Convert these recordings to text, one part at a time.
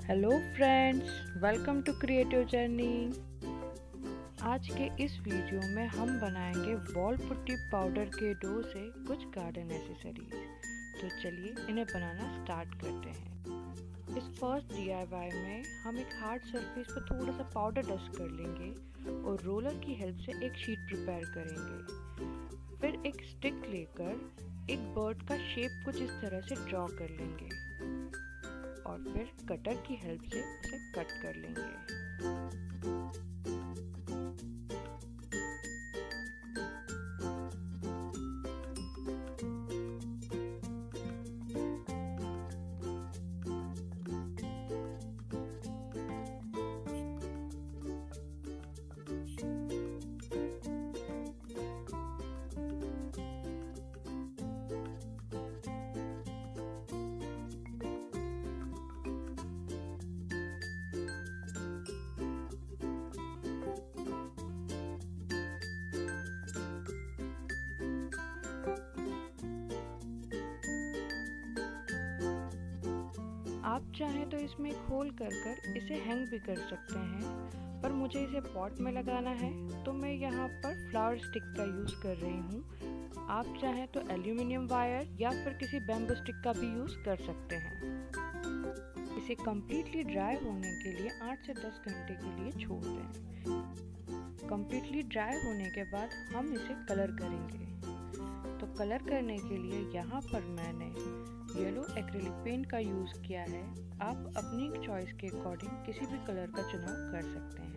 Hello friends, welcome to creative journey. आज के इस वीडियो में हम बनाएंगे वॉल पुट्टी पाउडर के डो से कुछ गार्डन एसेसरीज। तो चलिए इन्हें बनाना स्टार्ट करते हैं। इस फर्स्ट DIY में हम एक हार्ड सरफेस पर थोड़ा सा पाउडर डस्ट कर लेंगे और रोलर की हेल्प से एक शीट प्रिपेयर करेंगे। फिर एक स्टिक लेकर एक बर्ड का शेप कुछ इस तरह से ड्रॉ कर लेंगे और फिर कटर की हेल्प से उसे कट कर लेंगे। आप चाहें तो इसमें एक होल कर इसे हैंग भी कर सकते हैं, पर मुझे इसे पॉट में लगाना है तो मैं यहाँ पर फ्लावर स्टिक का यूज़ कर रही हूँ। आप चाहें तो एल्यूमिनियम वायर या फिर किसी बैम्बू स्टिक का भी यूज़ कर सकते हैं। इसे कम्प्लीटली ड्राई होने के लिए 8 से 10 घंटे के लिए छोड़ दें। कम्प्लीटली ड्राई होने के बाद हम इसे कलर करेंगे। तो कलर करने के लिए यहाँ पर मैंने येलो एक्रिलिक पेंट का यूज़ किया है। आप अपनी चॉइस के अकॉर्डिंग किसी भी कलर का चुनाव कर सकते हैं।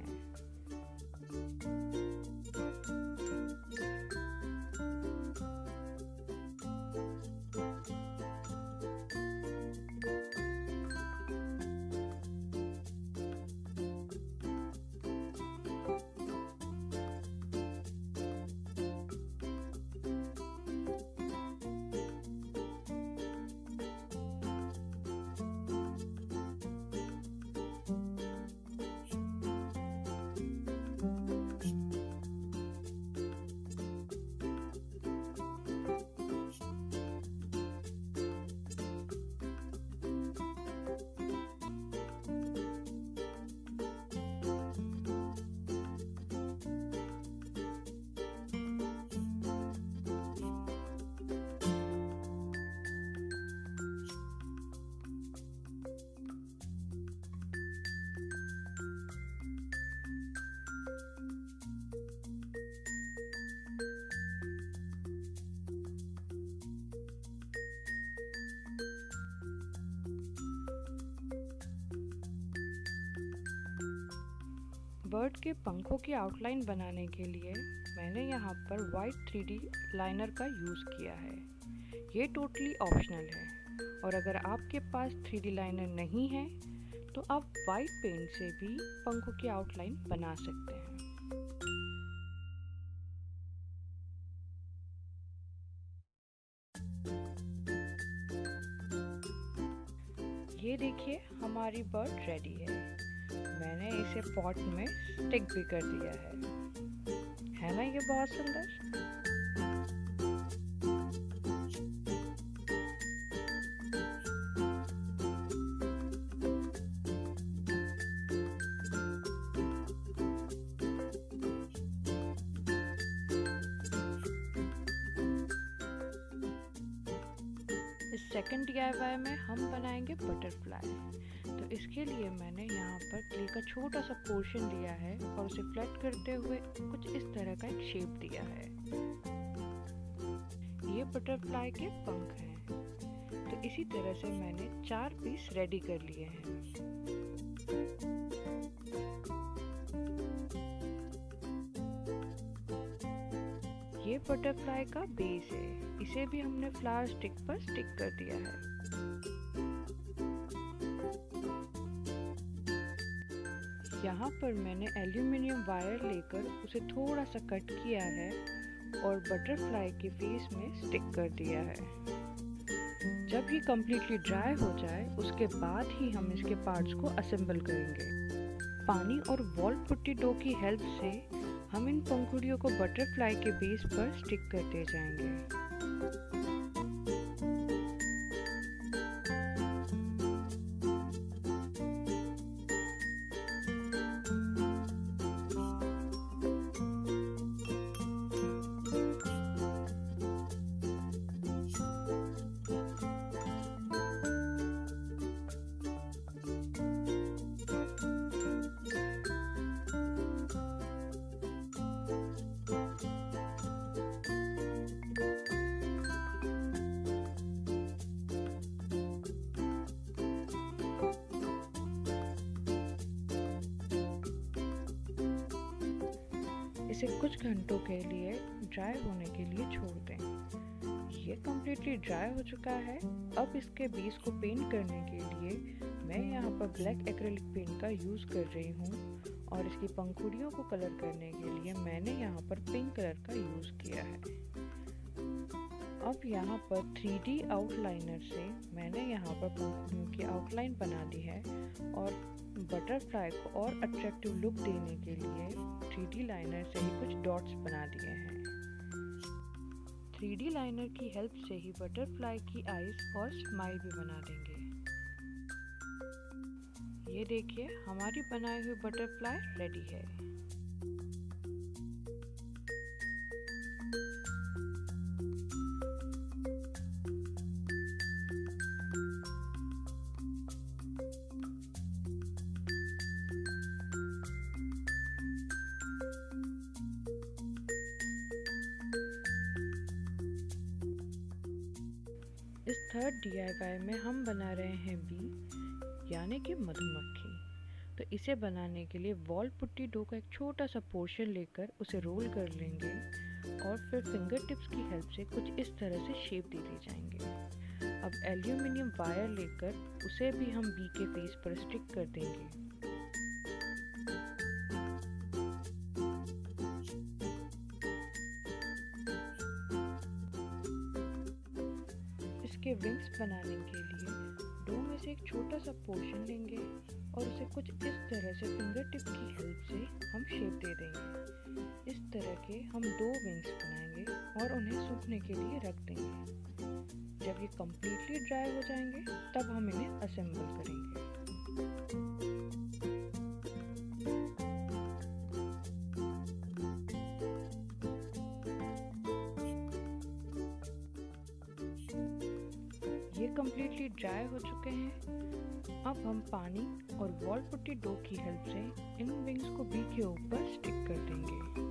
बर्ड के पंखों की आउटलाइन बनाने के लिए मैंने यहाँ पर वाइट 3D लाइनर का यूज़ किया है। ये टोटली ऑप्शनल है और अगर आपके पास 3D लाइनर नहीं है तो आप वाइट पेंट से भी पंखों की आउटलाइन बना सकते हैं। ये देखिए, हमारी बर्ड रेडी है। मैंने इसे पॉट में स्टिक भी कर दिया है ना ये बहुत सुंदर। इस सेकंड DIY में हम बनाएंगे बटरफ्लाई। तो इसके लिए मैंने यहाँ पर क्ले का छोटा सा पोर्शन लिया है और उसे फ्लैट करते हुए कुछ इस तरह का एक शेप दिया है। ये बटरफ्लाई के पंख हैं। तो इसी तरह से मैंने 4 पीस रेडी कर लिए हैं। ये बटरफ्लाई का बेस है। इसे भी हमने फ्लावर स्टिक पर स्टिक कर दिया है। यहाँ पर मैंने एल्यूमिनियम वायर लेकर उसे थोड़ा सा कट किया है और बटरफ्लाई के फेस में स्टिक कर दिया है। जब ये कम्प्लीटली ड्राई हो जाए उसके बाद ही हम इसके पार्ट्स को असेंबल करेंगे। पानी और वॉल पुट्टी डो की हेल्प से हम इन पंखुड़ियों को बटरफ्लाई के बेस पर स्टिक करते जाएंगे। इसे कुछ घंटों के लिए ड्राई होने के लिए छोड़ दें। ये कम्प्लीटली ड्राई हो चुका है। अब इसके बेस को पेंट करने के लिए मैं यहाँ पर ब्लैक एक्रेलिक पेंट का यूज़ कर रही हूँ और इसकी पंखुड़ियों को कलर करने के लिए मैंने यहाँ पर पिंक कलर का यूज़ किया है। अब यहाँ पर 3D आउटलाइनर से मैंने यहाँ पर पंखुड़ियों की आउटलाइन बना दी है और बटरफ्लाई को और अट्रैक्टिव लुक देने के लिए 3D लाइनर से ही कुछ डॉट्स बना दिए हैं। 3D लाइनर की हेल्प से ही बटरफ्लाई की आईज और स्माइल भी बना देंगे। ये देखिए, हमारी बनाई हुई बटरफ्लाई रेडी है। इस थर्ड DIY में हम बना रहे हैं बी यानी कि मधुमक्खी। तो इसे बनाने के लिए वॉल पुट्टी डो का एक छोटा सा पोर्शन लेकर उसे रोल कर लेंगे और फिर फिंगर टिप्स की हेल्प से कुछ इस तरह से शेप दे दी जाएंगे। अब एल्यूमिनियम वायर लेकर उसे भी हम बी के फेस पर स्टिक कर देंगे। इसके विंग्स बनाने के लिए डो में से एक छोटा सा पोर्शन लेंगे और उसे कुछ इस तरह से फिंगर टिप की हेल्प से हम शेप दे देंगे। इस तरह के हम 2 विंग्स बनाएंगे और उन्हें सूखने के लिए रख देंगे। जब ये कम्प्लीटली ड्राई हो जाएंगे तब हम इन्हें असेंबल करेंगे। ये कम्प्लीटली ड्राई हो चुके हैं। अब हम पानी और वॉल पुट्टी डो की हेल्प से इन विंग्स को बी के ऊपर स्टिक कर देंगे।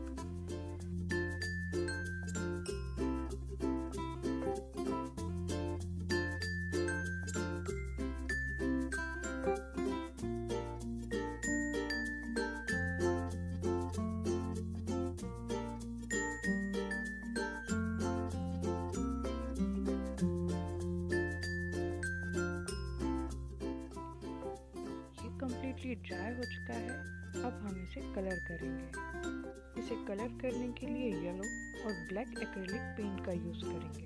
कम्प्लीटली ड्राई हो चुका है। अब हम इसे कलर करेंगे। इसे कलर करने के लिए येलो और ब्लैक एक्रेलिक पेंट का यूज़ करेंगे।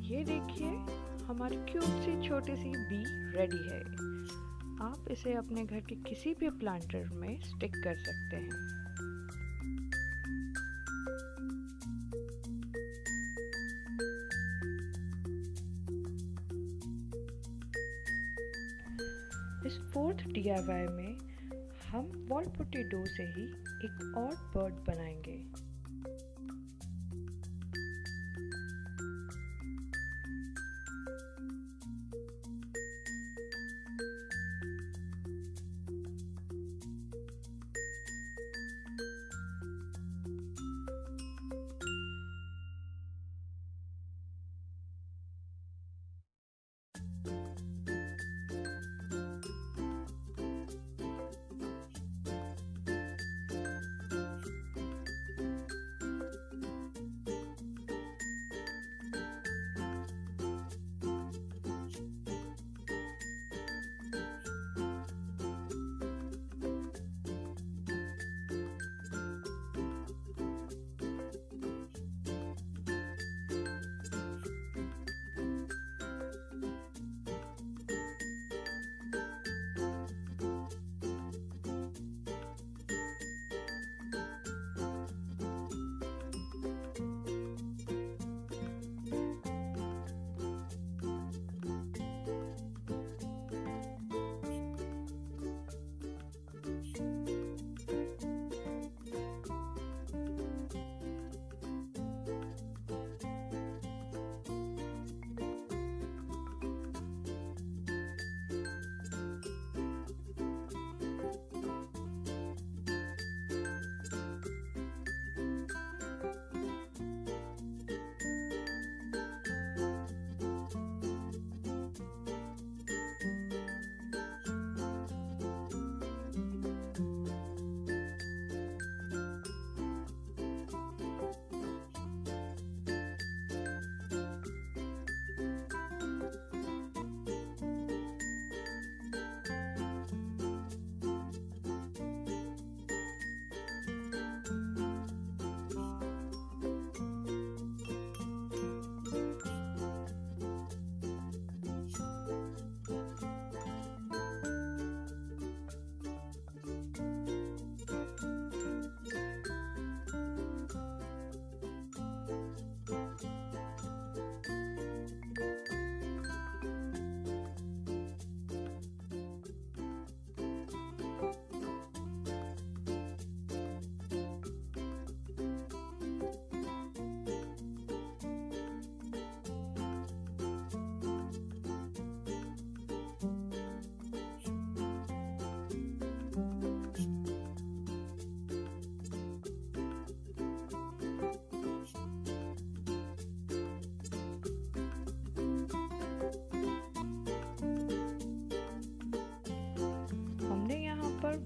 ये देखिए, हमारी क्यूट सी छोटी सी बी रेडी है। आप इसे अपने घर के किसी भी प्लांटर में स्टिक कर सकते हैं। इस 4th DIY में हम वॉल पुट्टी डो से ही एक और बर्ड बनाएंगे।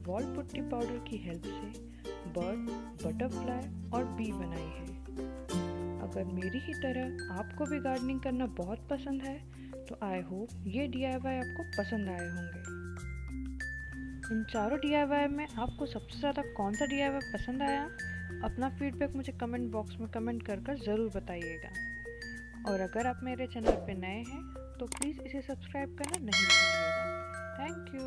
वॉल पुट्टी पाउडर की हेल्प से बर्ड, बटरफ्लाई और बी बनाई है। अगर मेरी ही तरह आपको भी गार्डनिंग करना बहुत पसंद है तो आई होप ये DIY आपको पसंद आए होंगे। इन चारों DIY में आपको सबसे ज़्यादा कौन सा DIY पसंद आया? अपना फीडबैक मुझे कमेंट बॉक्स में कमेंट कर ज़रूर बताइएगा। और अगर आप मेरे चैनल पे नए हैं तो प्लीज़ इसे सब्सक्राइब करना नहीं भूलिएगा। Thank you.